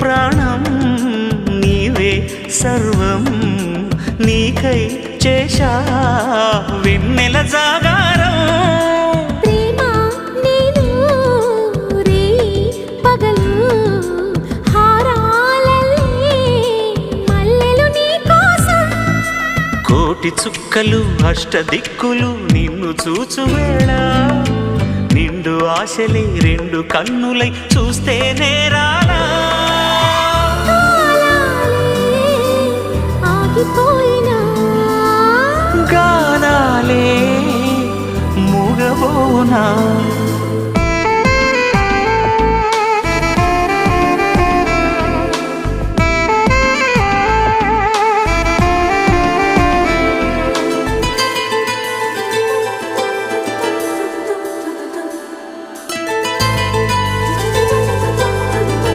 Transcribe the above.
ప్రాణం నీవే సర్వం నీకై చేశా వెన్నెల జాగారం ప్రేమ నేను రే పగలు హారాలల్లే మల్లెలు నీ కోసం కోటి చుక్కలు అష్టదిక్కులు నిన్ను చూచువేళ నిండు ఆశలే రెండు కన్నులై చూస్తే నేరాలా ఆగిపోయినా గానాలే మూగబోనా